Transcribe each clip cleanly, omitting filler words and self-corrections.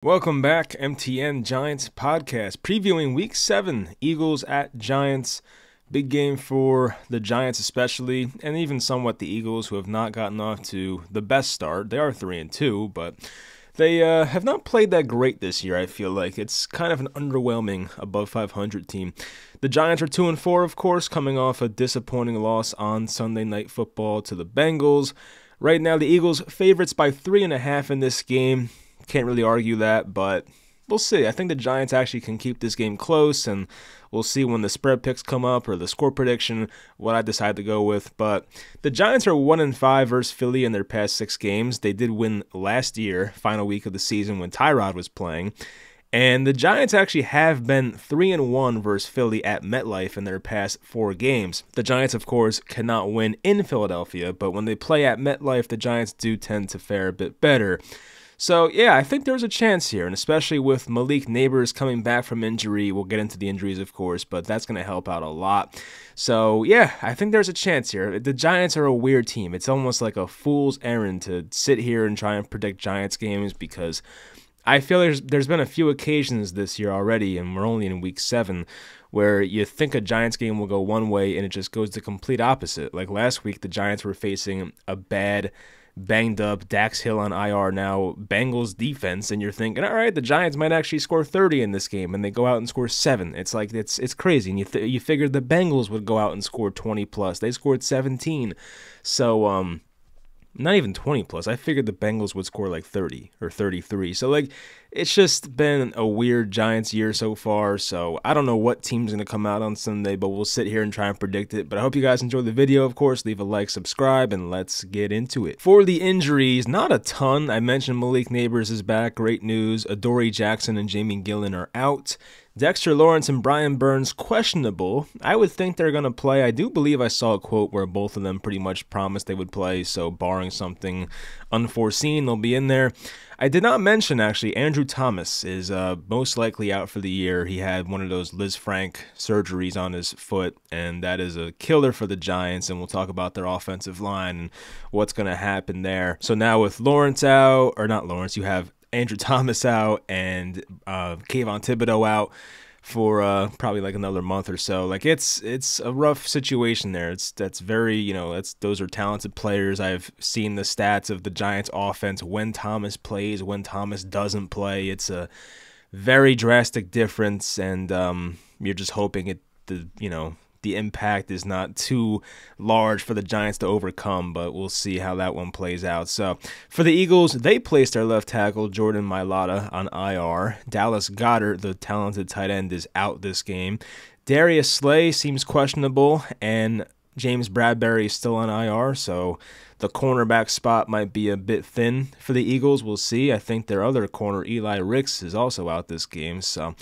Welcome back, MTN Giants podcast, previewing Week 7, Eagles at Giants. Big game for the Giants especially, and even somewhat the Eagles, who have not gotten off to the best start. They are 3-2, but they have not played that great this year, I feel like. It's kind of an underwhelming above 500 team. The Giants are 2-4, of course, coming off a disappointing loss on Sunday Night Football to the Bengals. Right now, the Eagles favorites by 3.5 in this game. Can't really argue that, but we'll see. I think the Giants actually can keep this game close, and we'll see when the spread picks come up or the score prediction what I decide to go with. But the Giants are 1-5 versus Philly in their past 6 games. They did win last year, final week of the season when Tyrod was playing. And the Giants actually have been 3-1 versus Philly at MetLife in their past 4 games. The Giants, of course, cannot win in Philadelphia, but when they play at MetLife, the Giants do tend to fare a bit better. So, yeah, I think there's a chance here, and especially with Malik Nabers coming back from injury. We'll get into the injuries, of course, but that's going to help out a lot. So, yeah, I think there's a chance here. The Giants are a weird team. It's almost like a fool's errand to sit here and try and predict Giants games because I feel there's been a few occasions this year already, and we're only in Week 7, where you think a Giants game will go one way, and it just goes the complete opposite. Like last week, the Giants were facing a banged up Dax Hill on IR now Bengals defense, and you're thinking, all right, the Giants might actually score 30 in this game, and they go out and score 7. It's like it's crazy, and you figured the Bengals would go out and score 20 plus. They scored 17, so not even 20 plus. I figured the Bengals would score like 30 or 33. So like it's just been a weird Giants year so far. So I don't know what team's going to come out on Sunday, but we'll sit here and try and predict it. But I hope you guys enjoyed the video, of course. Leave a like, subscribe, and let's get into it. For the injuries, not a ton. I mentioned Malik Nabers is back. Great news. Adoree Jackson and Jamie Gillan are out. Dexter Lawrence and Brian Burns questionable. I would think they're going to play. I do believe I saw a quote where both of them pretty much promised they would play, so barring something unforeseen, they'll be in there. I did not mention, actually, Andrew Thomas is most likely out for the year. He had one of those Liz Frank surgeries on his foot, and that is a killer for the Giants, and we'll talk about their offensive line and what's going to happen there. So now with Lawrence out, or not Lawrence, you have Andrew Thomas out and Kayvon Thibodeaux out for probably like another month or so. Like it's a rough situation there. That's very, those are talented players. I've seen the stats of the Giants offense when Thomas plays, when Thomas doesn't play. It's a very drastic difference, and you're just hoping the impact is not too large for the Giants to overcome, but we'll see how that one plays out. So for the Eagles, they placed their left tackle, Jordan Mailata, on IR. Dallas Goedert, the talented tight end, is out this game. Darius Slay seems questionable, and James Bradbury is still on IR, so the cornerback spot might be a bit thin for the Eagles. We'll see. I think their other corner, Eli Ricks, is also out this game, so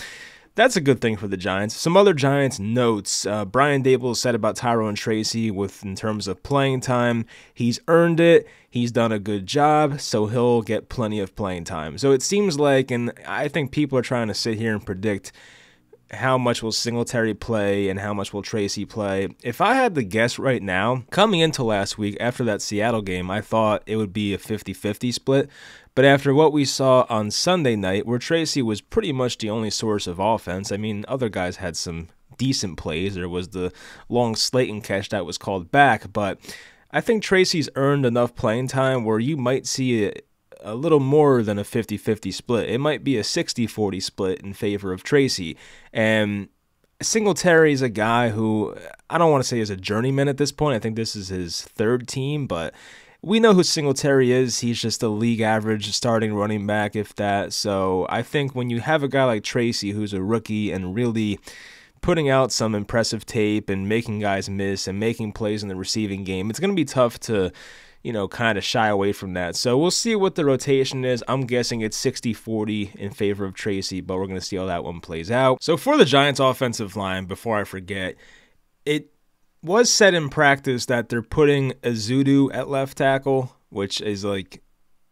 that's a good thing for the Giants. Some other Giants notes. Brian Daboll said about Tyrone Tracy in terms of playing time. He's earned it. He's done a good job, so he'll get plenty of playing time. So it seems like, and I think people are trying to sit here and predict how much will Singletary play and how much will Tracy play. If I had to guess right now, coming into last week after that Seattle game, I thought it would be a 50-50 split. But after what we saw on Sunday night, where Tracy was pretty much the only source of offense, I mean, other guys had some decent plays. There was the long Slayton catch that was called back, but I think Tracy's earned enough playing time where you might see a little more than a 50-50 split. It might be a 60-40 split in favor of Tracy. And Singletary is a guy who I don't want to say is a journeyman at this point. I think this is his 3rd team, but we know who Singletary is. He's just a league average starting running back, if that. So I think when you have a guy like Tracy who's a rookie and really putting out some impressive tape and making guys miss and making plays in the receiving game, it's going to be tough to kind of shy away from that. So we'll see what the rotation is. I'm guessing it's 60-40 in favor of Tracy, but we're going to see how that one plays out. So for the Giants offensive line, before I forget, it was said in practice that they're putting Ezeudu at left tackle, which is like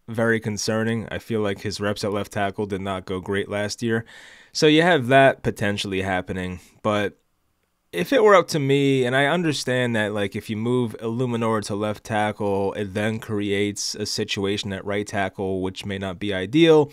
very concerning. I feel like his reps at left tackle did not go great last year. So you have that potentially happening, but if it were up to me, and I understand that like if you move Illuminor to left tackle, it then creates a situation at right tackle, which may not be ideal.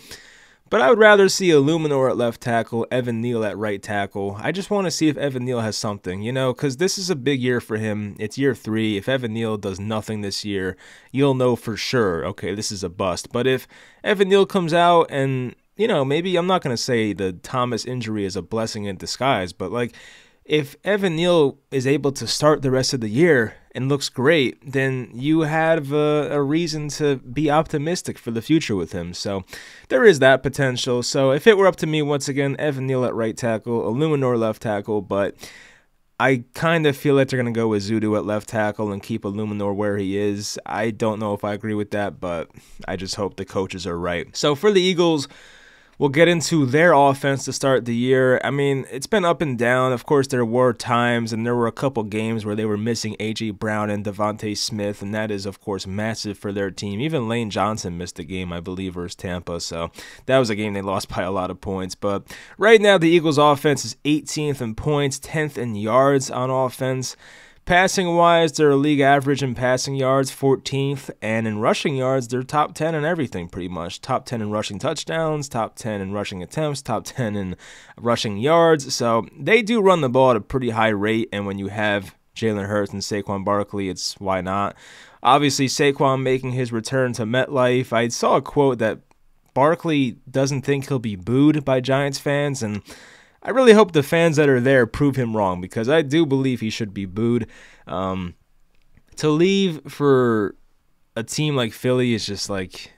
But I would rather see Illuminor at left tackle, Evan Neal at right tackle. I just want to see if Evan Neal has something, you know, because this is a big year for him. It's year 3. If Evan Neal does nothing this year, you'll know for sure, okay, this is a bust. But if Evan Neal comes out and, you know, maybe I'm not going to say the Thomas injury is a blessing in disguise, but like, if Evan Neal is able to start the rest of the year and looks great, then you have a reason to be optimistic for the future with him. So there is that potential. So if it were up to me, once again, Evan Neal at right tackle, Illuminor left tackle, but I kind of feel like they're going to go with Zudu at left tackle and keep Illuminor where he is. I don't know if I agree with that, but I just hope the coaches are right. So for the Eagles, we'll get into their offense to start the year. I mean, it's been up and down. Of course, there were times and there were a couple games where they were missing A.J. Brown and Devontae Smith, and that is, of course, massive for their team. Even Lane Johnson missed a game, I believe, versus Tampa, so that was a game they lost by a lot of points. But right now, the Eagles' offense is 18th in points, 10th in yards on offense. Passing-wise, they're league average in passing yards, 14th, and in rushing yards, they're top 10 in everything pretty much. Top 10 in rushing touchdowns, top 10 in rushing attempts, top 10 in rushing yards. So they do run the ball at a pretty high rate, and when you have Jalen Hurts and Saquon Barkley, it's why not. Obviously, Saquon making his return to MetLife. I saw a quote that Barkley doesn't think he'll be booed by Giants fans, and I really hope the fans that are there prove him wrong, because I do believe he should be booed. To leave for a team like Philly is just like,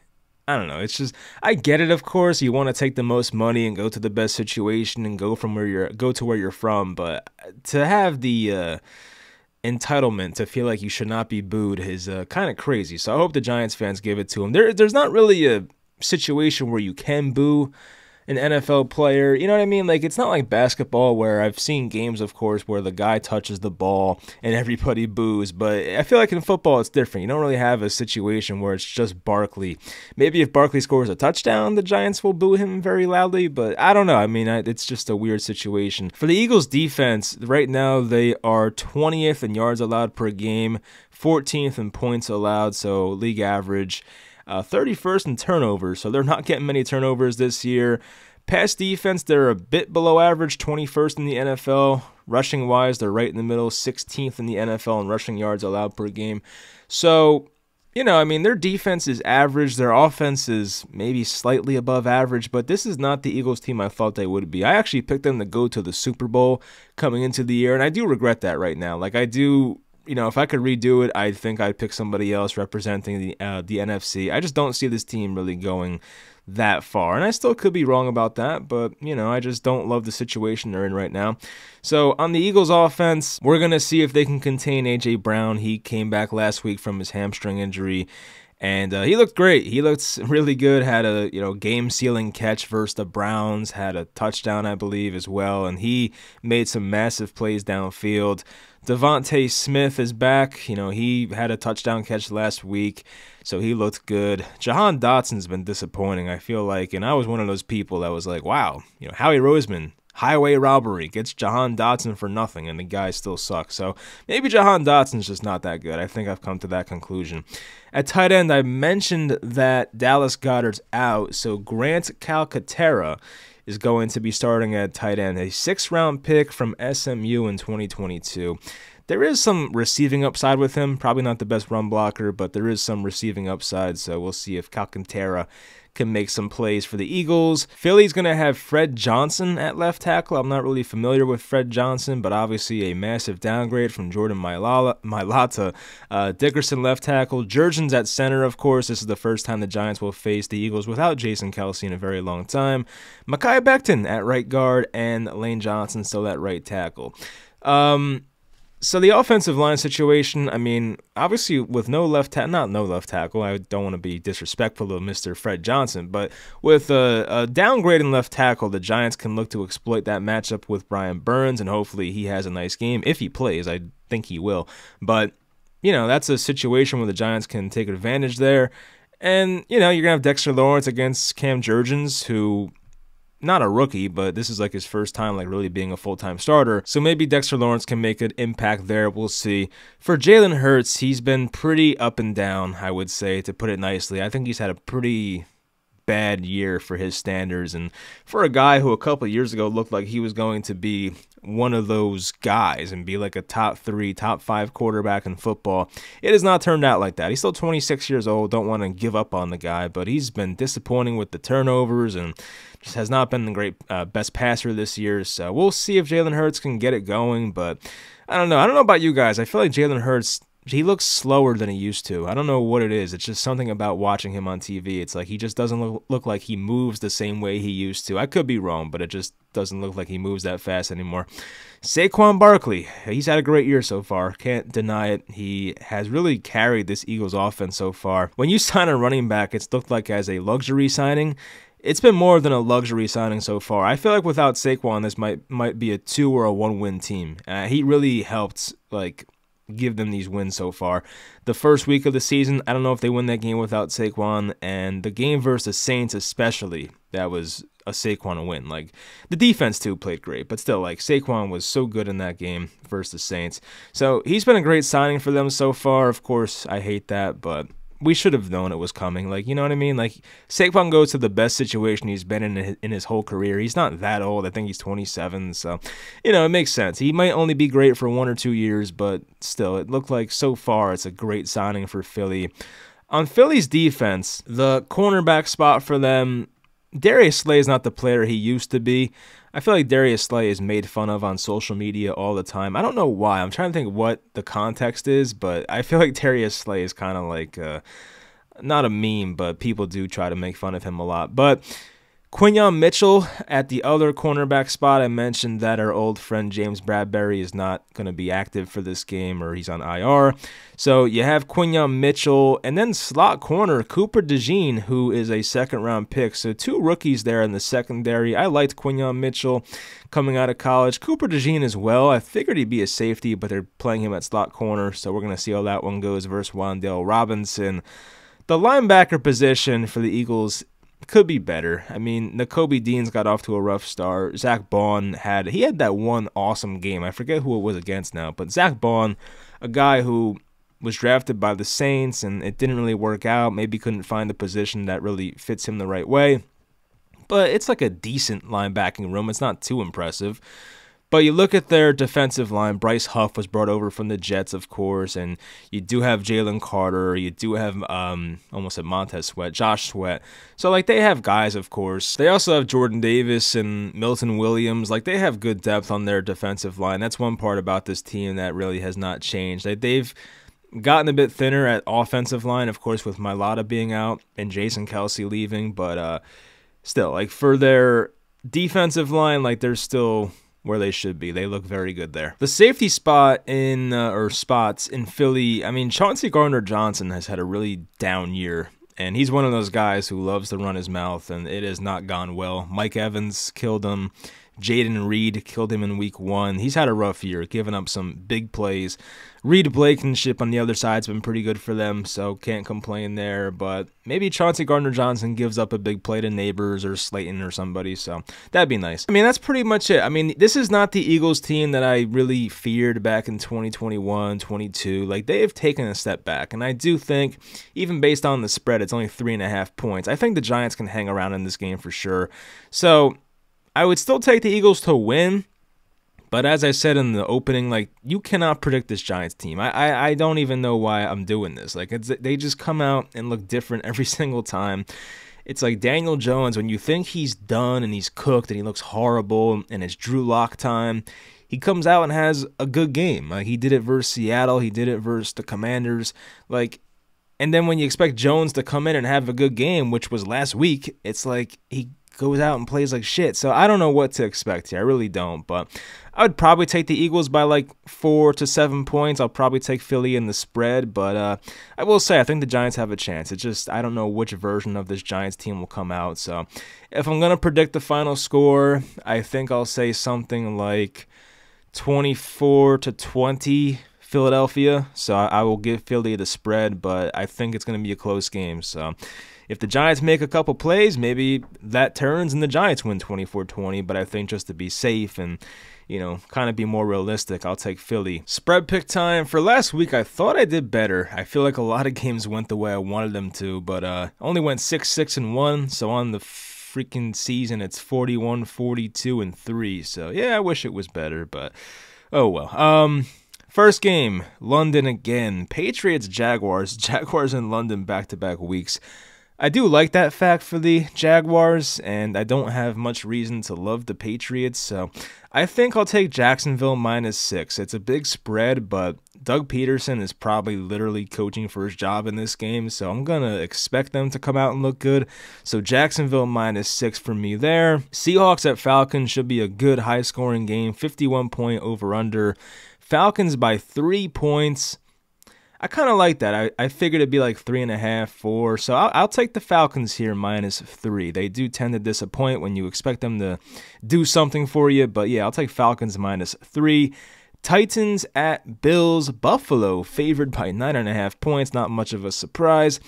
I don't know. It's just, I get it, of course. You want to take the most money and go to the best situation and go to where you're from, but to have the entitlement to feel like you should not be booed is kind of crazy. So I hope the Giants fans give it to him. There's not really a situation where you can boo an NFL player, you know what I mean? Like, it's not like basketball where I've seen games, of course, where the guy touches the ball and everybody boos, but I feel like in football it's different. You don't really have a situation where it's just Barkley. Maybe if Barkley scores a touchdown, the Giants will boo him very loudly, but I don't know. I mean, it's just a weird situation. For the Eagles defense, right now they are 20th in yards allowed per game, 14th in points allowed, so league average. 31st in turnovers, so they're not getting many turnovers this year. Pass defense, they're a bit below average, 21st in the NFL. Rushing-wise, they're right in the middle, 16th in the NFL in rushing yards allowed per game. So, you know, I mean, their defense is average. Their offense is maybe slightly above average, but this is not the Eagles team I thought they would be. I actually picked them to go to the Super Bowl coming into the year, and I do regret that right now. Like, I do. You know, if I could redo it, I think I'd pick somebody else representing the NFC. I just don't see this team really going that far, and I still could be wrong about that, but, you know, I just don't love the situation they're in right now. So on the Eagles offense, we're going to see if they can contain A.J. Brown. He came back last week from his hamstring injury, and he looked great. He looked really good, had a game-sealing catch versus the Browns, had a touchdown, I believe, as well, and he made some massive plays downfield. Devontae Smith is back. You know, he had a touchdown catch last week, so he looked good. Jahan Dotson's been disappointing, I feel like, and I was one of those people that was like, wow, you know, Howie Roseman, highway robbery, gets Jahan Dotson for nothing, and the guy still sucks. So maybe Jahan Dotson's just not that good. I think I've come to that conclusion. At tight end, I mentioned that Dallas Goedert's out, so Grant Calcaterra is going to be starting at tight end, a 6th-round pick from SMU in 2022. There is some receiving upside with him, probably not the best run blocker, but there is some receiving upside, so we'll see if Calcaterra can make some plays for the Eagles. Philly's going to have Fred Johnson at left tackle. I'm not really familiar with Fred Johnson, but obviously a massive downgrade from Jordan Mailata. Dickerson left tackle. Jurgens at center, of course. This is the first time the Giants will face the Eagles without Jason Kelce in a very long time. Mekhi Becton at right guard, and Lane Johnson still at right tackle. So the offensive line situation, I mean, obviously with no left tackle, I don't want to be disrespectful of Mr. Fred Johnson, but with a downgrading left tackle, the Giants can look to exploit that matchup with Brian Burns, and hopefully he has a nice game if he plays. I think he will. But, you know, that's a situation where the Giants can take advantage there. And, you know, you're going to have Dexter Lawrence against Cam Jurgens, who, not a rookie, but this is like his first time like really being a full-time starter. So maybe Dexter Lawrence can make an impact there. We'll see. For Jalen Hurts, he's been pretty up and down, I would say, to put it nicely. I think he's had a pretty bad year for his standards. And for a guy who a couple of years ago looked like he was going to be one of those guys and be like a top 3, top 5 quarterback in football, it has not turned out like that. He's still 26 years old. Don't want to give up on the guy, but he's been disappointing with the turnovers and just has not been the great best passer this year. So we'll see if Jalen Hurts can get it going, but I don't know. I don't know about you guys. I feel like Jalen Hurts, he looks slower than he used to. I don't know what it is. It's just something about watching him on TV. It's like he just doesn't look like he moves the same way he used to. I could be wrong, but it just doesn't look like he moves that fast anymore. Saquon Barkley, he's had a great year so far. Can't deny it. He has really carried this Eagles offense so far. When you sign a running back, it's looked like as a luxury signing. It's been more than a luxury signing so far. I feel like without Saquon, this might be a 2 or a 1-win team. He really helped give them these wins so far. The first week of the season, I don't know if they win that game without Saquon, and the game versus the Saints especially, that was a Saquon win. Like, the defense too played great, but still, like, Saquon was so good in that game versus the Saints. So he's been a great signing for them so far. Of course, I hate that, but we should have known it was coming. Like, you know what I mean? Like, Saquon goes to the best situation he's been in his whole career. He's not that old. I think he's 27. So, you know, it makes sense. He might only be great for 1 or 2 years, but still, it looked like so far it's a great signing for Philly. On Philly's defense, the cornerback spot for them, Darius Slay is not the player he used to be. I feel like Darius Slay is made fun of on social media all the time. I don't know why. I'm trying to think what the context is, but I feel like Darius Slay is kind of like, not a meme, but people do try to make fun of him a lot. But Quinyon Mitchell at the other cornerback spot, I mentioned that our old friend James Bradbury is not going to be active for this game, or he's on IR. So you have Quinyon Mitchell, and then slot corner Cooper DeJean, who is a second-round pick. So 2 rookies there in the secondary. I liked Quinyon Mitchell coming out of college. Cooper DeJean as well. I figured he'd be a safety, but they're playing him at slot corner, so we're going to see how that one goes versus Wan'Dale Robinson. The linebacker position for the Eagles could be better. I mean, Nakobe Dean's got off to a rough start. Zach Bond had that one awesome game. I forget who it was against now, but Zach Bond, a guy who was drafted by the Saints and it didn't really work out. Maybe couldn't find the position that really fits him the right way. But it's like a decent linebacking room. It's not too impressive. But you look at their defensive line, Bryce Huff was brought over from the Jets, of course, and you do have Jalen Carter, you do have, almost at Montez Sweat, Josh Sweat. So, like, they have guys, of course. They also have Jordan Davis and Milton Williams. Like, they have good depth on their defensive line. That's one part about this team that really has not changed. They've gotten a bit thinner at offensive line, of course, with Mailata being out and Jason Kelce leaving, but still, like, for their defensive line, like, they're still where they should be. They look very good there. The safety spot or spots in Philly, I mean, Chauncey Gardner-Johnson has had a really down year, and he's one of those guys who loves to run his mouth, and it has not gone well. Mike Evans killed him. Jaden Reed killed him in week 1. He's had a rough year, giving up some big plays. Reed Blankenship on the other side's been pretty good for them, so can't complain there. But maybe Chauncey Gardner-Johnson gives up a big play to Neighbors or Slayton or somebody, so that'd be nice. I mean, that's pretty much it. I mean, this is not the Eagles team that I really feared back in 2021, 22. Like, they have taken a step back, and I do think, even based on the spread, it's only 3.5 points. I think the Giants can hang around in this game for sure. So I would still take the Eagles to win, but as I said in the opening, like, you cannot predict this Giants team. I don't even know why I'm doing this. Like, they just come out and look different every single time. It's like Daniel Jones, when you think he's done and he's cooked and he looks horrible and it's Drew Lock time, he comes out and has a good game. Like, he did it versus Seattle. He did it versus the Commanders. Like, and then when you expect Jones to come in and have a good game, which was last week, it's like he goes out and plays like shit. So I don't know what to expect here. I really don't. But I would probably take the Eagles by like 4 to 7 points. I'll probably take Philly in the spread. But I will say I think the Giants have a chance. It's just I don't know which version of this Giants team will come out. So if I'm going to predict the final score, I think I'll say something like 24 to 20 Philadelphia, so I will give Philly the spread, but I think it's going to be a close game. So if the Giants make a couple plays, maybe that turns and the Giants win 24-20, but I think just to be safe and, kind of be more realistic, I'll take Philly. Spread pick time. For last week, I thought I did better. I feel like a lot of games went the way I wanted them to, but only went 6-6-1, so on the freaking season, it's 41-42-3. So, yeah, I wish it was better, but oh well. First game, London again. Patriots, Jaguars. Jaguars in London back-to-back weeks. I do like that fact for the Jaguars, and I don't have much reason to love the Patriots, so I think I'll take Jacksonville -6. It's a big spread, but Doug Peterson is probably literally coaching for his job in this game, so I'm going to expect them to come out and look good. So Jacksonville -6 for me there. Seahawks at Falcons should be a good high-scoring game, 51-point over-under. Falcons by 3 points. I kind of like that. I figured it'd be like 3.5, 4. So I'll take the Falcons here -3. They do tend to disappoint when you expect them to do something for you. But yeah, I'll take Falcons -3. Titans at Bills. Buffalo favored by 9.5 points. Not much of a surprise.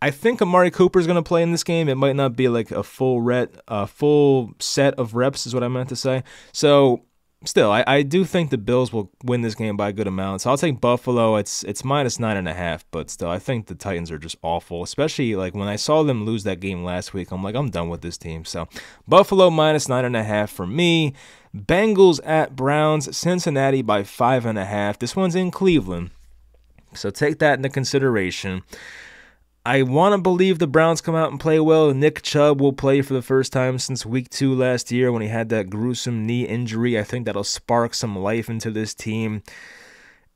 I think Amari Cooper is going to play in this game. It might not be like a full set of reps is what I meant to say. So still, I do think the Bills will win this game by a good amount. So I'll take Buffalo. It's -9.5, but still, I think the Titans are just awful. Especially like when I saw them lose that game last week, I'm like, I'm done with this team. So Buffalo -9.5 for me. Bengals at Browns. Cincinnati by 5.5. This one's in Cleveland, so take that into consideration. I want to believe the Browns come out and play well. Nick Chubb will play for the first time since week 2 last year when he had that gruesome knee injury. I think that'll spark some life into this team.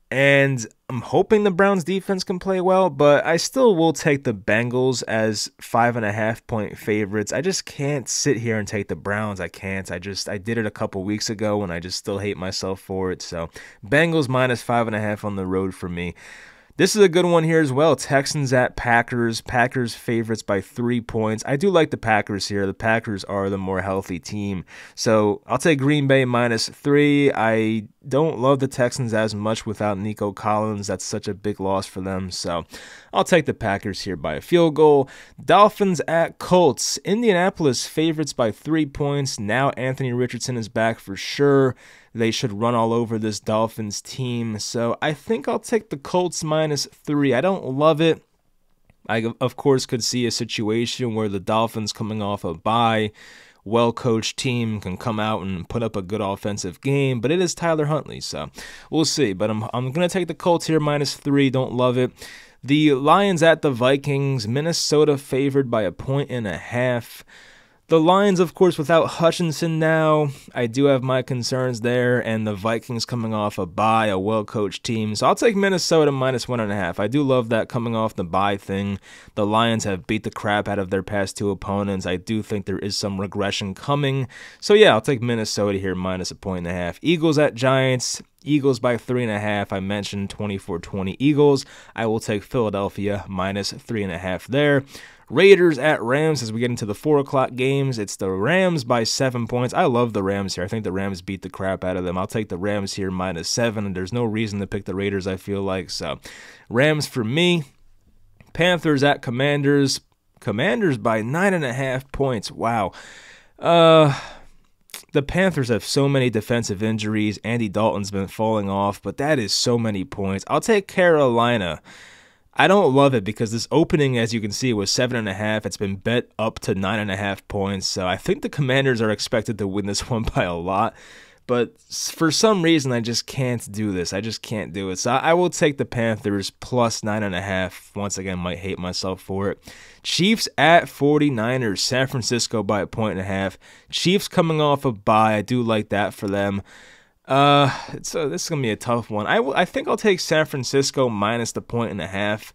And I'm hoping the Browns defense can play well, but I still will take the Bengals as 5.5-point favorites. I just can't sit here and take the Browns. I can't. I did it a couple weeks ago and I just still hate myself for it. So Bengals -5.5 on the road for me. This is a good one here as well. Texans at Packers. Packers favorites by 3 points. I do like the Packers here. The Packers are the more healthy team. So I'll take Green Bay -3. I don't love the Texans as much without Nico Collins. That's such a big loss for them. So I'll take the Packers here by a field goal. Dolphins at Colts. Indianapolis favorites by 3 points. Now Anthony Richardson is back for sure. They should run all over this Dolphins team. So I think I'll take the Colts -3. I don't love it. I, of course, could see a situation where the Dolphins coming off a bye, well-coached team can come out and put up a good offensive game, but it is Tyler Huntley, so we'll see. But I'm going to take the Colts here -3. Don't love it. The Lions at the Vikings. Minnesota favored by 1.5 points. The Lions, of course, without Hutchinson now, I do have my concerns there, and the Vikings coming off a bye, a well-coached team. So I'll take Minnesota -1.5. I do love that coming off the bye thing. The Lions have beat the crap out of their past 2 opponents. I do think there is some regression coming. So yeah, I'll take Minnesota here -1.5. Eagles at Giants. Eagles by 3.5. I mentioned 24-20 Eagles. I will take Philadelphia -3.5 there. Raiders at Rams as we get into the 4 o'clock games. It's the Rams by 7 points. I love the Rams here. I think the Rams beat the crap out of them. I'll take the Rams here -7, and there's no reason to pick the Raiders, I feel like. So Rams for me. Panthers at Commanders. Commanders by 9.5 points. Wow. The Panthers have so many defensive injuries. Andy Dalton's been falling off, but that is so many points. I'll take Carolina. I don't love it because this opening, as you can see, was 7.5. It's been bet up to 9.5 points. So I think the Commanders are expected to win this one by a lot. But for some reason, I just can't do this. I just can't do it. So I will take the Panthers plus 9.5. Once again, might hate myself for it. Chiefs at 49ers. San Francisco by 1.5. Chiefs coming off a bye. I do like that for them. This is going to be a tough one. I think I'll take San Francisco minus the 1.5.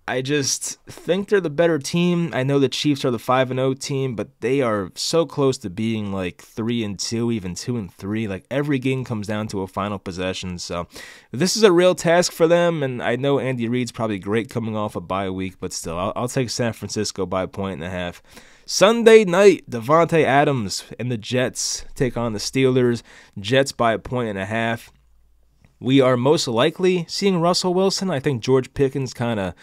I just think they're the better team. I know the Chiefs are the 5-0 team, but they are so close to being like 3-2, even 2-3. Like every game comes down to a final possession. So this is a real task for them, and I know Andy Reid's probably great coming off a bye week, but still, I'll take San Francisco by 1.5. Sunday night, Devontae Adams and the Jets take on the Steelers. Jets by 1.5. we are most likely seeing Russell Wilson. I think George Pickens kind of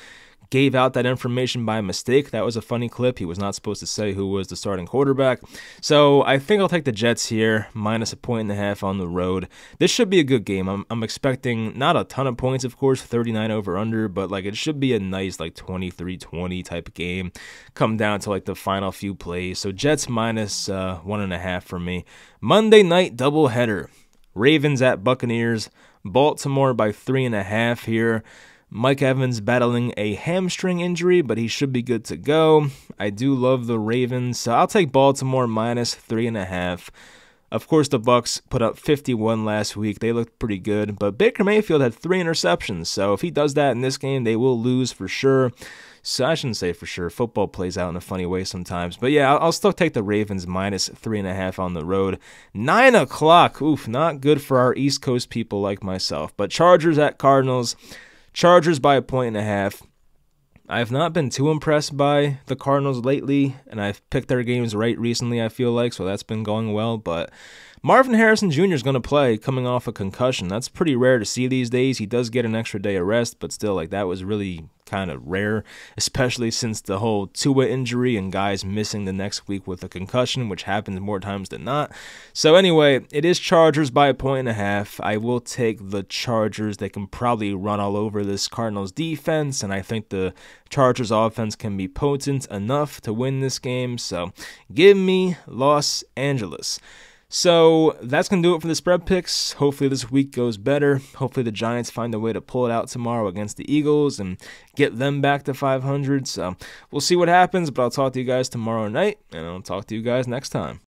gave out that information by mistake. That was a funny clip. He was not supposed to say who was the starting quarterback. So I think I'll take the Jets here, minus a 1.5 on the road. This should be a good game. I'm expecting not a ton of points, of course, 39 over under, but like it should be a nice like 23-20 type of game. Come down to like the final few plays. So Jets minus 1.5 for me. Monday night doubleheader. Ravens at Buccaneers. Baltimore by 3.5 here. Mike Evans battling a hamstring injury, but he should be good to go. I do love the Ravens, so I'll take Baltimore minus 3.5. Of course, the Bucs put up 51 last week. They looked pretty good, but Baker Mayfield had 3 interceptions, so if he does that in this game, they will lose for sure. So I shouldn't say for sure. Football plays out in a funny way sometimes. But yeah, I'll still take the Ravens minus 3.5 on the road. 9 o'clock. Oof, not good for our East Coast people like myself. But Chargers at Cardinals. Chargers by 1.5. I have not been too impressed by the Cardinals lately, and I've picked their games right recently, I feel like, so that's been going well. But Marvin Harrison Jr. is going to play coming off a concussion. That's pretty rare to see these days. He does get an extra day of rest, but still, like, that was really kind of rare, especially since the whole Tua injury and guys missing the next week with a concussion, which happens more times than not. So anyway, it is Chargers by 1.5. I will take the Chargers. They can probably run all over this Cardinals defense, and I think the Chargers offense can be potent enough to win this game. So give me Los Angeles. So that's going to do it for the spread picks. Hopefully this week goes better. Hopefully the Giants find a way to pull it out tomorrow against the Eagles and get them back to 500. So we'll see what happens, but I'll talk to you guys tomorrow night, and I'll talk to you guys next time.